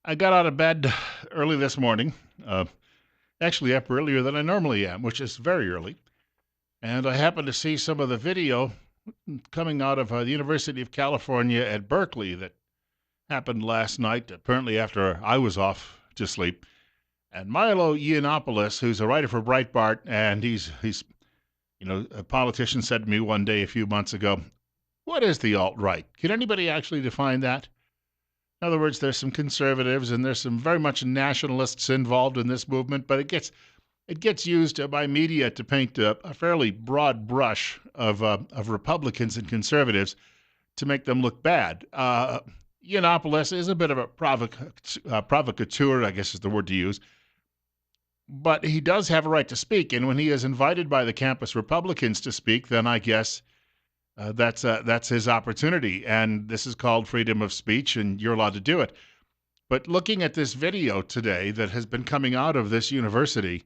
I got out of bed early this morning, actually up earlier than I normally am, which is very early. And I happened to see some of the video coming out of the University of California at Berkeley that happened last night, apparently after I was off to sleep. And Milo Yiannopoulos, who's a writer for Breitbart, and he's a politician said to me one day a few months ago, "What is the alt-right? Can anybody actually define that?" In other words, there's some conservatives and there's some very much nationalists involved in this movement, but it gets used by media to paint a fairly broad brush of Republicans and conservatives to make them look bad. Yiannopoulos is a bit of a provocateur, I guess is the word to use, but he does have a right to speak, and when he is invited by the campus Republicans to speak, then I guess that's his opportunity, and this is called freedom of speech, and you're allowed to do it. But looking at this video today that has been coming out of this university,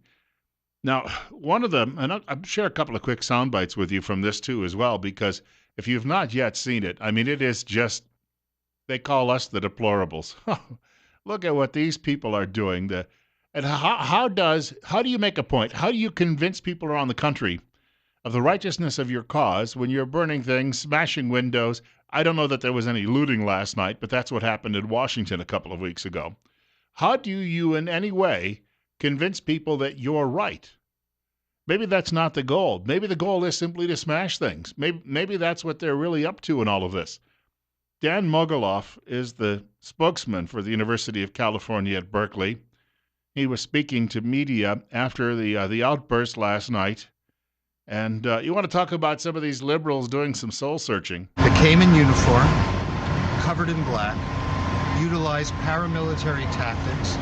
now one of them, and I'll share a couple of quick sound bites with you from this too as well, because if you've not yet seen it, I mean, it is just, they call us the deplorables. Look at what these people are doing. And how do you make a point? How do you convince people around the country of the righteousness of your cause when you're burning things, smashing windows? I don't know that there was any looting last night, but that's what happened in Washington a couple of weeks ago. How do you in any way convince people that you're right? Maybe that's not the goal. Maybe the goal is simply to smash things. Maybe that's what they're really up to in all of this. Dan Mogilov is the spokesman for the University of California at Berkeley. He was speaking to media after the outburst last night. And you want to talk about some of these liberals doing some soul searching. They came in uniform, covered in black, utilized paramilitary tactics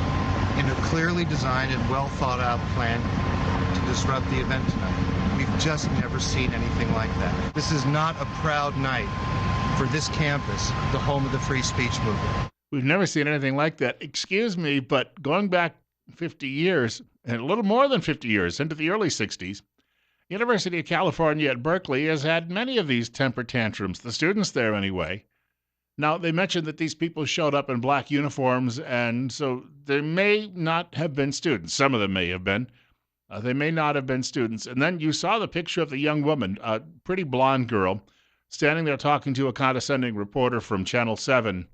in a clearly designed and well thought out plan to disrupt the event tonight. We've just never seen anything like that. This is not a proud night for this campus, the home of the free speech movement. We've never seen anything like that. Excuse me, but going back 50 years, and a little more than 50 years, into the early 60s, University of California at Berkeley has had many of these temper tantrums, the students there anyway. Now, they mentioned that these people showed up in black uniforms, and so they may not have been students. Some of them may have been. They may not have been students. And then you saw the picture of the young woman, a pretty blonde girl, standing there talking to a condescending reporter from Channel 7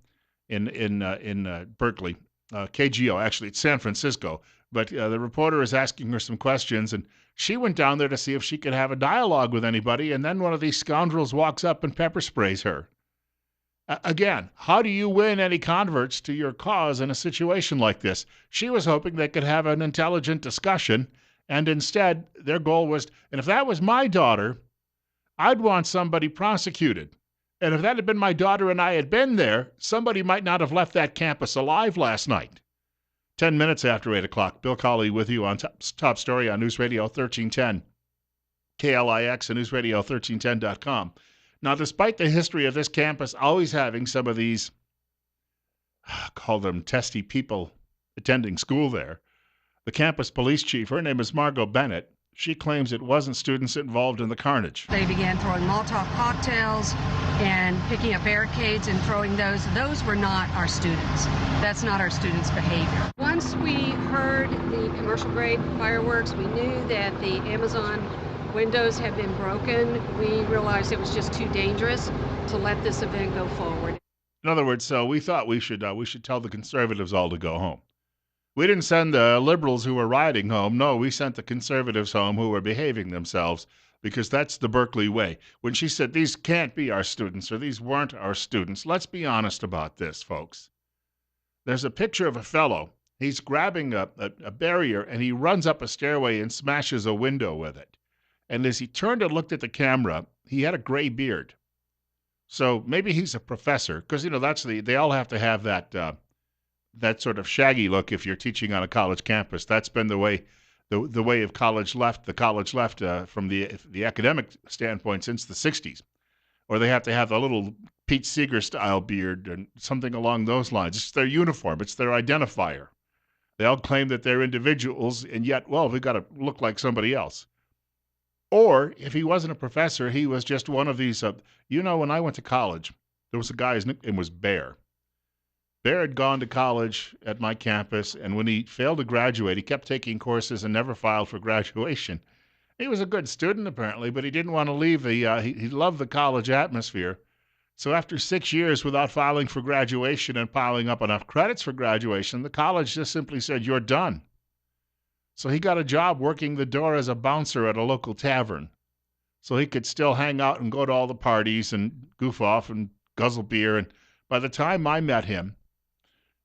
in Berkeley. KGO, actually, it's San Francisco. But the reporter is asking her some questions, and she went down there to see if she could have a dialogue with anybody, and then one of these scoundrels walks up and pepper sprays her. Again, how do you win any converts to your cause in a situation like this? She was hoping they could have an intelligent discussion, and instead, their goal was, and if that was my daughter, I'd want somebody prosecuted. And if that had been my daughter and I had been there, somebody might not have left that campus alive last night. 10 minutes after 8 o'clock, Bill Colley with you on Top Story on News Radio 1310, KLIX and newsradio1310.com. Now, despite the history of this campus always having some of these, call them testy people attending school there, the campus police chief, her name is Margot Bennett, she claims it wasn't students involved in the carnage. They began throwing Molotov cocktails and picking up barricades and throwing those. Those were not our students. That's not our students' behavior. Once we heard the commercial-grade fireworks, we knew that the Amazon windows had been broken. We realized it was just too dangerous to let this event go forward. In other words, so we thought we should tell the conservatives all to go home. We didn't send the liberals who were rioting home. No, we sent the conservatives home who were behaving themselves, because that's the Berkeley way. When she said these can't be our students or these weren't our students, let's be honest about this, folks. There's a picture of a fellow. He's grabbing a barrier, and he runs up a stairway and smashes a window with it. And as he turned and looked at the camera, he had a gray beard. So maybe he's a professor, because, they all have to have that sort of shaggy look if you're teaching on a college campus. That's been the way of college left, from the academic standpoint since the 60s. Or they have to have the little Pete Seeger-style beard and something along those lines. It's their uniform. It's their identifier. They all claim that they're individuals, and yet, well, we've got to look like somebody else. Or if he wasn't a professor, he was just one of these, when I went to college, there was a guy, his nickname was Bear. Bear had gone to college at my campus, and when he failed to graduate, he kept taking courses and never filed for graduation. He was a good student, apparently, but he didn't want to leave he loved the college atmosphere. So after 6 years without filing for graduation and piling up enough credits for graduation, the college just simply said, "You're done." So he got a job working the door as a bouncer at a local tavern. So he could still hang out and go to all the parties and goof off and guzzle beer. And by the time I met him,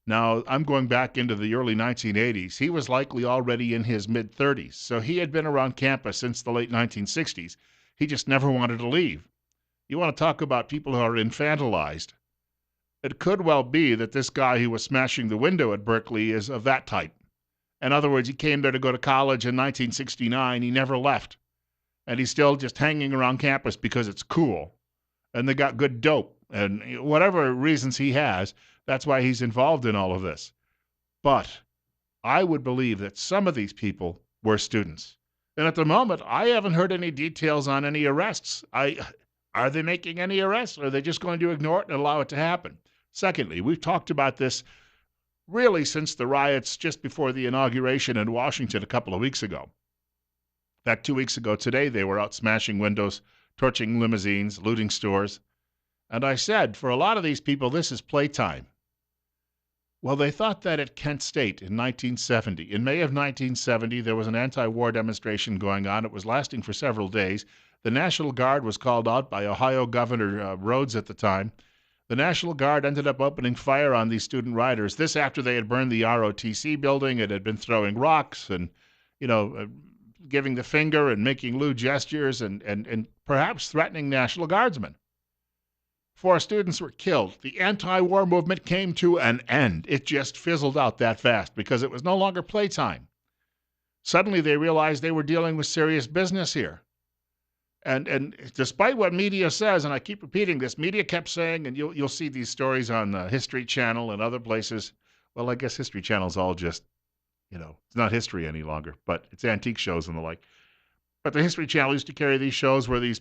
now I'm going back into the early 1980s, he was likely already in his mid 30s. So he had been around campus since the late 1960s. He just never wanted to leave. You want to talk about people who are infantilized. It could well be that this guy who was smashing the window at Berkeley is of that type. In other words, he came there to go to college in 1969. He never left. And he's still just hanging around campus because it's cool. And they got good dope. And whatever reasons he has, that's why he's involved in all of this. But I would believe that some of these people were students. And at the moment, I haven't heard any details on any arrests. Are they making any arrests, or are they just going to ignore it and allow it to happen? Secondly, we've talked about this really since the riots just before the inauguration in Washington a couple of weeks ago. In fact, 2 weeks ago today, they were out smashing windows, torching limousines, looting stores. And I said, for a lot of these people, this is playtime. Well, they thought that at Kent State in 1970. In May of 1970, there was an anti-war demonstration going on. It was lasting for several days. The National Guard was called out by Ohio Governor Rhodes at the time. The National Guard ended up opening fire on these student rioters. This after they had burned the ROTC building. It had been throwing rocks and, giving the finger and making lewd gestures and perhaps threatening National Guardsmen. 4 students were killed. The anti-war movement came to an end. It just fizzled out that fast because it was no longer playtime. Suddenly they realized they were dealing with serious business here. And despite what media says, and I keep repeating this, media kept saying, and you'll see these stories on the History Channel and other places. Well, I guess History Channel's all just, it's not history any longer, but it's antique shows and the like. But the History Channel used to carry these shows where these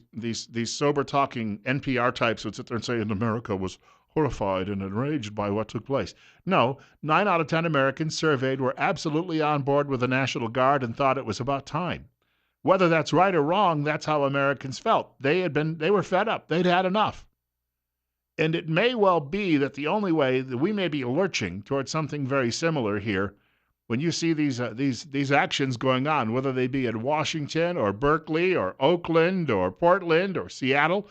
sober-talking NPR types would sit there and say, and America was horrified and enraged by what took place. No, 9 out of 10 Americans surveyed were absolutely on board with the National Guard and thought it was about time. Whether that's right or wrong, that's how Americans felt. They were fed up. They'd had enough. And it may well be that the only way that we may be lurching towards something very similar here, when you see these actions going on, whether they be in Washington or Berkeley or Oakland or Portland or Seattle,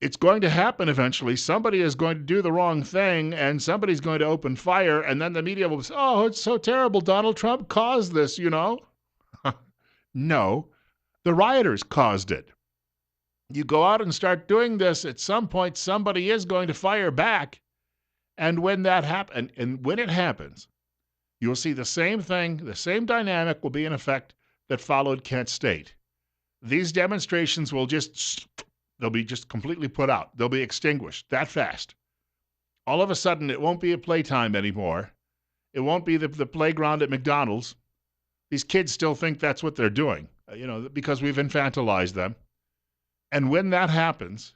it's going to happen eventually. Somebody is going to do the wrong thing, and somebody's going to open fire, and then the media will say, "Oh, it's so terrible. Donald Trump caused this, No, the rioters caused it. You go out and start doing this, at some point somebody is going to fire back. And when that happens, and when it happens, you'll see the same thing, the same dynamic will be in effect that followed Kent State. These demonstrations they'll be just completely put out. They'll be extinguished that fast. All of a sudden, it won't be a playtime anymore. It won't be the playground at McDonald's. These kids still think that's what they're doing, because we've infantilized them. And when that happens,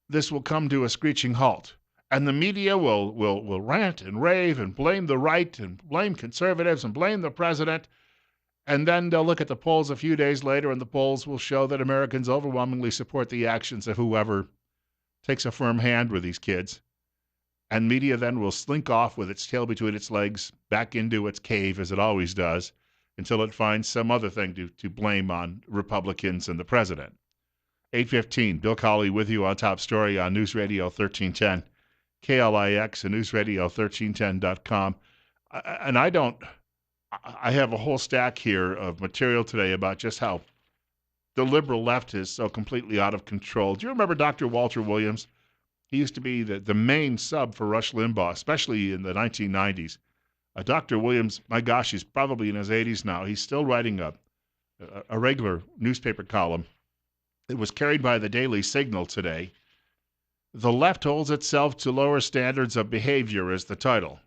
this will come to a screeching halt. And the media will rant and rave and blame the right and blame conservatives and blame the president. And then they'll look at the polls a few days later, and the polls will show that Americans overwhelmingly support the actions of whoever takes a firm hand with these kids. And media then will slink off with its tail between its legs back into its cave, as it always does, until it finds some other thing to blame on Republicans and the president. 8:15, Bill Colley with you on Top Story on News Radio 1310, KLIX and newsradio1310.com. And I have a whole stack here of material today about just how the liberal left is so completely out of control. Do you remember Dr. Walter Williams? He used to be the main sub for Rush Limbaugh, especially in the 1990s. Dr. Williams, my gosh, he's probably in his 80s now. He's still writing a regular newspaper column. It was carried by the Daily Signal today. The left holds itself to lower standards of behavior is the title.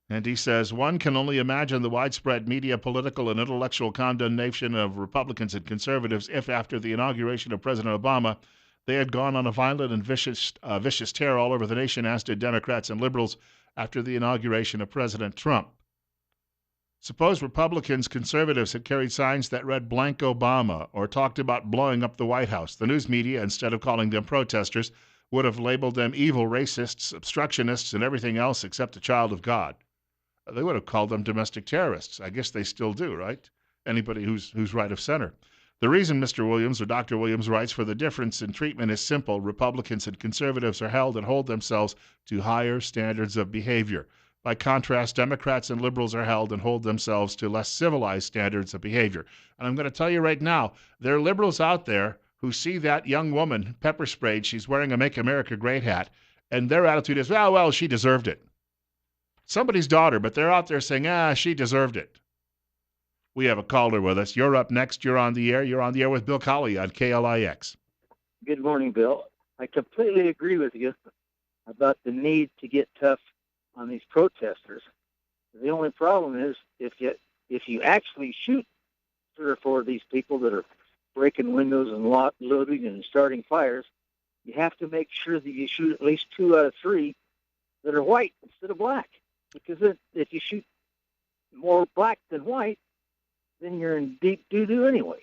And he says, one can only imagine the widespread media, political, and intellectual condemnation of Republicans and conservatives if, after the inauguration of President Obama, They had gone on a violent and vicious tear all over the nation, as did Democrats and liberals after the inauguration of President Trump. Suppose Republicans, conservatives had carried signs that read blank Obama or talked about blowing up the White House. The news media, instead of calling them protesters, would have labeled them evil racists, obstructionists, and everything else except a child of God. They would have called them domestic terrorists. I guess they still do, right? Anybody who's right of center. The reason Mr. Williams or Dr. Williams writes for the difference in treatment is simple. Republicans and conservatives are held and hold themselves to higher standards of behavior. By contrast, Democrats and liberals are held and hold themselves to less civilized standards of behavior. And I'm going to tell you right now, there are liberals out there who see that young woman pepper sprayed, she's wearing a Make America Great hat, and their attitude is, well, she deserved it. Somebody's daughter, but they're out there saying, she deserved it. We have a caller with us. You're up next. You're on the air. You're on the air with Bill Colley on KLIX. Good morning, Bill. I completely agree with you about the need to get tough on these protesters. The only problem is if you actually shoot 3 or 4 of these people that are breaking windows and looting and starting fires, you have to make sure that you shoot at least 2 out of 3 that are white instead of black. Because if you shoot more black than white, then you're in deep doo-doo anyway.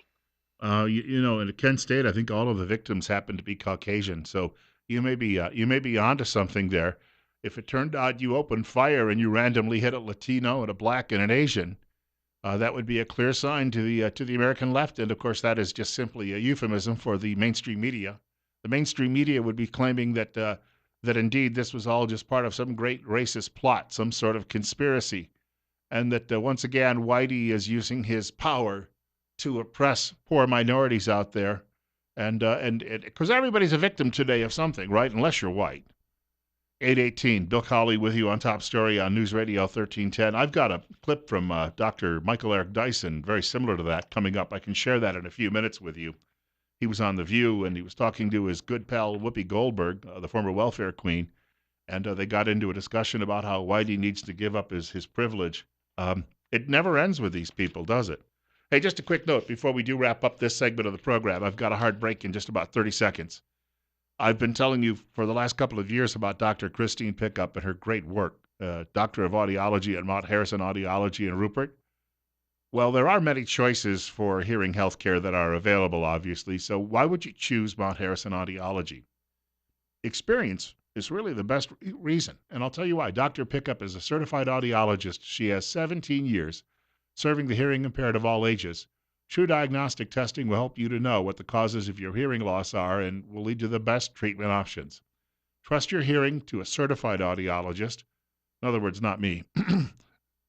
In Kent State, I think all of the victims happen to be Caucasian. So you may be onto something there. If it turned out you opened fire and you randomly hit a Latino and a black and an Asian, that would be a clear sign to the American left. And of course, that is just simply a euphemism for the mainstream media. The mainstream media would be claiming that indeed this was all just part of some great racist plot, some sort of conspiracy, and that once again Whitey is using his power to oppress poor minorities out there, and because everybody's a victim today of something, right? Unless you're white. 818, Bill Colley with you on Top Story on News Radio 1310. I've got a clip from Dr. Michael Eric Dyson, very similar to that, coming up. I can share that in a few minutes with you. He was on The View, and he was talking to his good pal Whoopi Goldberg, the former welfare queen, and they got into a discussion about how Whitey needs to give up his privilege. It never ends with these people, does it? Hey, just a quick note before we do wrap up this segment of the program. I've got a hard break in just about 30 seconds. I've been telling you for the last couple of years about Dr. Christine Pickup and her great work, Doctor of Audiology at Mount Harrison Audiology in Rupert. Well, there are many choices for hearing health care that are available, obviously, so why would you choose Mount Harrison Audiology? Experience is really the best reason, and I'll tell you why. Dr. Pickup is a certified audiologist. She has 17 years serving the hearing impaired of all ages. True diagnostic testing will help you to know what the causes of your hearing loss are and will lead to the best treatment options. Trust your hearing to a certified audiologist. In other words, not me.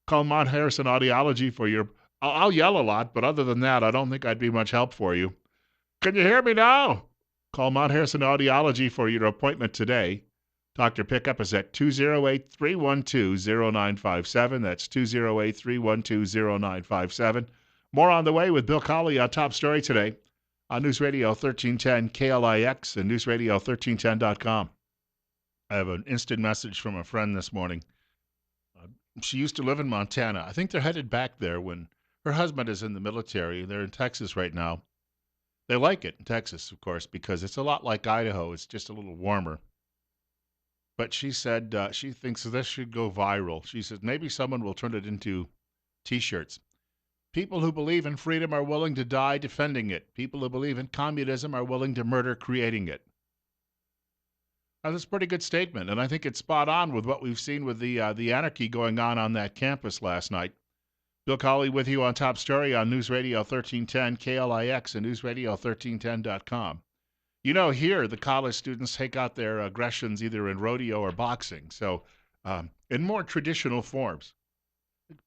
Call Mount Harrison Audiology for your... I'll yell a lot, but other than that, I don't think I'd be much help for you. Can you hear me now? Call Mount Harrison Audiology for your appointment today. Dr. Pickup is at 208-312-0957. That's 208-312-0957. More on the way with Bill Colley on Top Story today on News Radio 1310 KLIX and newsradio1310.com. I have an instant message from a friend this morning. She used to live in Montana. I think they're headed back there when her husband is in the military. They're in Texas right now. They like it in Texas, of course, because it's a lot like Idaho. It's just a little warmer. But she said she thinks this should go viral. She says maybe someone will turn it into T-shirts. People who believe in freedom are willing to die defending it. People who believe in communism are willing to murder creating it. Now, that's a pretty good statement, and I think it's spot on with what we've seen with the anarchy going on that campus last night. Bill Colley with you on Top Story on News Radio 1310 KLIX and newsradio1310.com. You know, here the college students take out their aggressions either in rodeo or boxing, so in more traditional forms.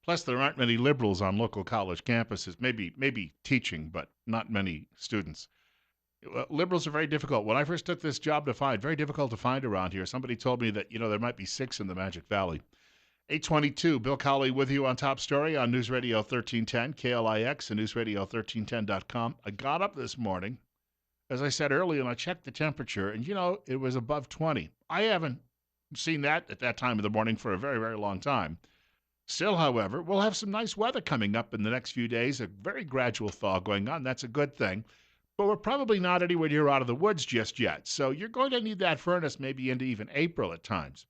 Plus, there aren't many liberals on local college campuses, maybe teaching, but not many students. Liberals are very difficult. When I first took this job to find, very difficult to find around here. Somebody told me that, there might be 6 in the Magic Valley. 822, Bill Colley with you on Top Story on News Radio 1310, KLIX and newsradio1310.com. I got up this morning, as I said earlier, and I checked the temperature, and, it was above 20. I haven't seen that at that time of the morning for a very, very long time. Still, however, we'll have some nice weather coming up in the next few days, a very gradual thaw going on. That's a good thing. but we're probably not anywhere near out of the woods just yet. So you're going to need that furnace maybe into even April at times.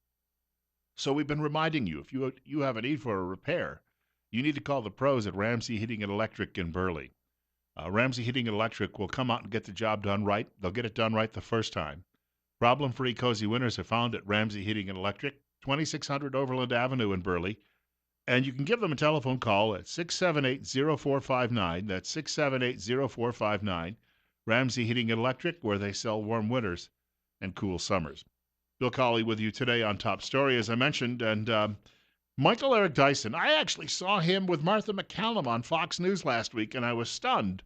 So we've been reminding you, if you have a need for a repair, you need to call the pros at Ramsey Heating and Electric in Burley. Ramsey Heating and Electric will come out and get the job done right. They'll get it done right the first time. Problem-free cozy winters are found at Ramsey Heating and Electric, 2600 Overland Avenue in Burley. And you can give them a telephone call at 678-0459. That's 678-0459. Ramsey Heating and Electric, where they sell warm winters and cool summers. Bill Colley with you today on Top Story, as I mentioned. And Michael Eric Dyson, I actually saw him with Martha McCallum on Fox News last week, and I was stunned.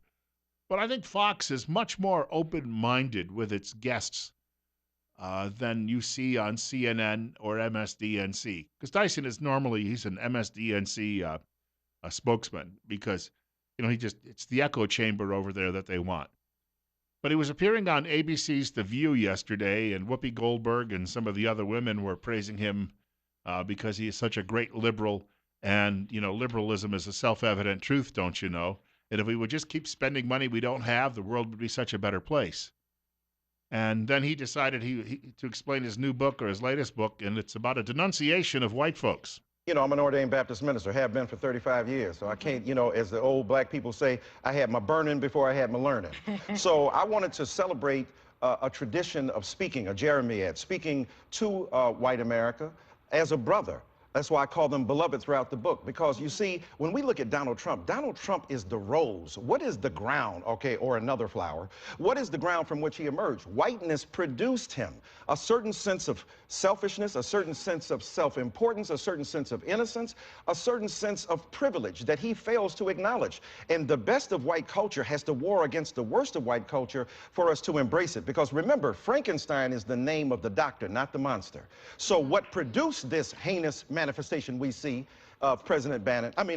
But I think Fox is much more open-minded with its guests than you see on CNN or MSDNC. Because Dyson is normally, he's an MSDNC a spokesman because, it's the echo chamber over there that they want. But he was appearing on ABC's The View yesterday, and Whoopi Goldberg and some of the other women were praising him because he is such a great liberal. And, liberalism is a self-evident truth, don't you know? And if we would just keep spending money we don't have, the world would be such a better place. And then he decided to explain his new book, or his latest book, and it's about a denunciation of white folks. I'm an ordained Baptist minister, have been for 35 years. So I can't, as the old black people say, I had my burning before I had my learning. So I wanted to celebrate a tradition of speaking, a Jeremiad, speaking to white America as a brother. That's why I call them beloved throughout the book, because you see, when we look at Donald Trump is the rose. What is the ground, okay, or another flower? What is the ground from which he emerged? Whiteness produced him. A certain sense of selfishness, a certain sense of self-importance, a certain sense of innocence, a certain sense of privilege that he fails to acknowledge. And the best of white culture has to war against the worst of white culture for us to embrace it. Because remember, Frankenstein is the name of the doctor, not the monster. So what produced this heinous manifestation we see of President Trump is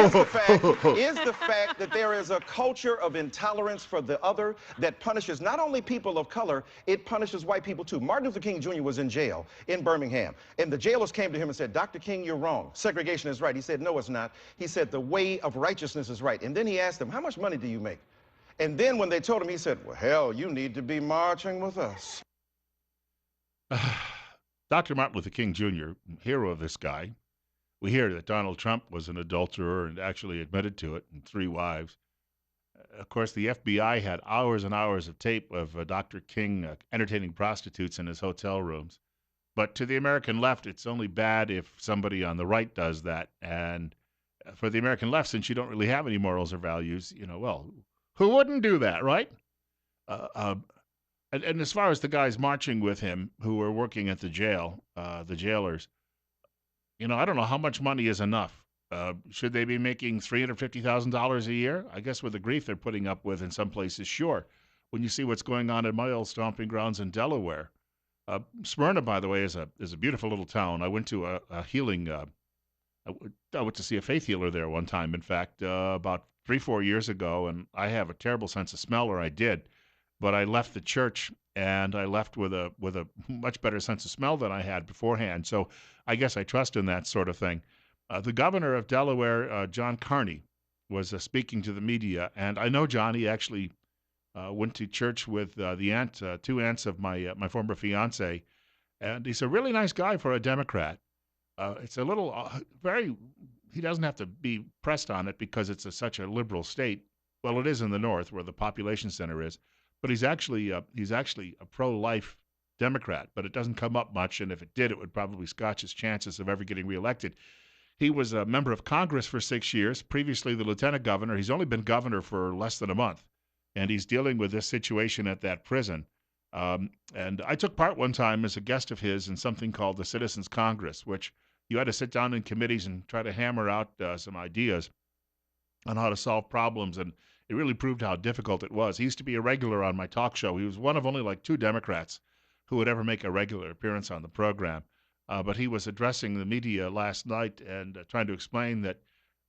the fact that there is a culture of intolerance for the other that punishes not only people of color, it punishes white people too. Martin Luther King Jr. was in jail in Birmingham, and the jailers came to him and said, Dr. King, you're wrong. Segregation is right. He said, no, it's not. He said, the way of righteousness is right. And then he asked them, how much money do you make? And then when they told him, he said, well, hell, you need to be marching with us. Dr. Martin Luther King Jr., hero of this guy. We hear that Donald Trump was an adulterer and actually admitted to it, and 3 wives. Of course, the FBI had hours and hours of tape of Dr. King entertaining prostitutes in his hotel rooms. But to the American left, it's only bad if somebody on the right does that. And for the American left, since you don't really have any morals or values, who wouldn't do that, right? And as far as the guys marching with him who were working at the jail, the jailers, I don't know how much money is enough. Should they be making $350,000 a year? I guess with the grief they're putting up with in some places, sure. When you see what's going on in my old stomping grounds in Delaware. Smyrna, by the way, is a beautiful little town. I went to a healing, I went to see a faith healer there one time, in fact, about 3-4 years ago, and I have a terrible sense of smell, or I did. But I left the church, and I left with a much better sense of smell than I had beforehand. So I guess I trust in that sort of thing. The governor of Delaware, John Carney, was speaking to the media, and I know John. He actually went to church with the 2 aunts of my former fiance, and he's a really nice guy for a Democrat. It's a little he doesn't have to be pressed on it because it's such a liberal state. Well, it is in the north where the population center is. But he's actually a pro-life Democrat, but it doesn't come up much, and if it did, it would probably scotch his chances of ever getting reelected. He was a member of Congress for 6 years, previously the lieutenant governor. He's only been governor for less than a month, and he's dealing with this situation at that prison. And I took part one time as a guest of his in something called the Citizens Congress, which you had to sit down in committees and try to hammer out some ideas on how to solve problems, and it really proved how difficult it was. He used to be a regular on my talk show. He was one of only like 2 Democrats who would ever make a regular appearance on the program. But he was addressing the media last night and trying to explain that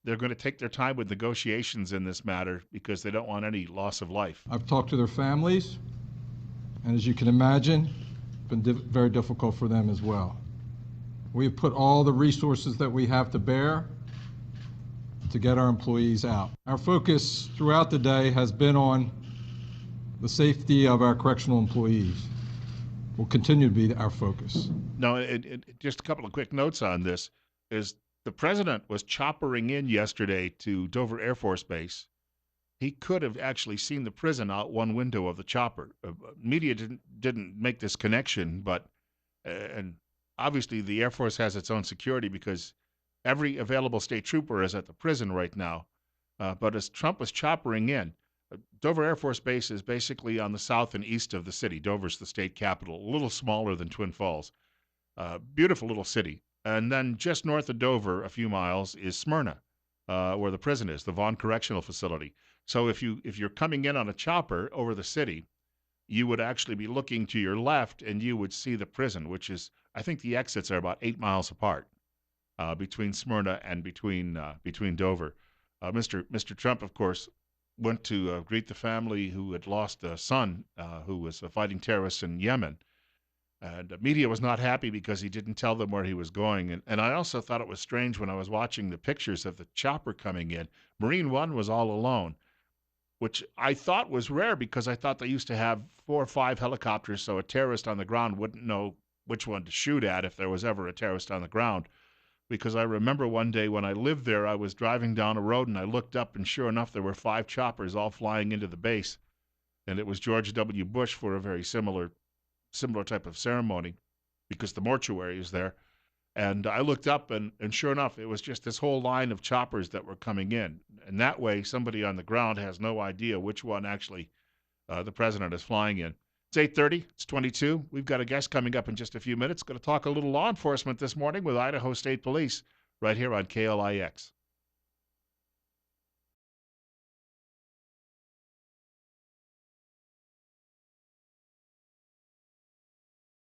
they're going to take their time with negotiations in this matter because they don't want any loss of life. I've talked to their families, and as you can imagine, it's been very difficult for them as well. We have put all the resources that we have to bear to get our employees out. Our focus throughout the day has been on the safety of our correctional employees. Will continue to be our focus. Now, just a couple of quick notes on this is the president was choppering in yesterday to Dover Air Force Base. He could have actually seen the prison out one window of the chopper. Media didn't make this connection, but and obviously the Air Force has its own security because every available state trooper is at the prison right now. But as Trump was choppering in, Dover Air Force Base is basically on the south and east of the city. Dover's the state capital, a little smaller than Twin Falls. Beautiful little city. And then just north of Dover, a few miles, is Smyrna, where the prison is, the Vaughn Correctional Facility. So if you're coming in on a chopper over the city, you would actually be looking to your left and you would see the prison, which is, I think the exits are about 8 miles apart between Smyrna and between Dover. Mr. Trump, of course, went to greet the family who had lost a son who was fighting terrorists in Yemen. And the media was not happy because he didn't tell them where he was going. And I also thought it was strange when I was watching the pictures of the chopper coming in. Marine One was all alone, which I thought was rare because I thought they used to have 4 or 5 helicopters so a terrorist on the ground wouldn't know which one to shoot at if there was ever a terrorist on the ground. Because I remember one day when I lived there, I was driving down a road and I looked up and sure enough, there were 5 choppers all flying into the base. And it was George W. Bush for a very similar type of ceremony because the mortuary is there. And I looked up and sure enough, it was just this whole line of choppers that were coming in. And that way, somebody on the ground has no idea which one actually the president is flying in. It's 8:30. It's 22. We've got a guest coming up in just a few minutes. Going to talk a little law enforcement this morning with Idaho State Police right here on KLIX.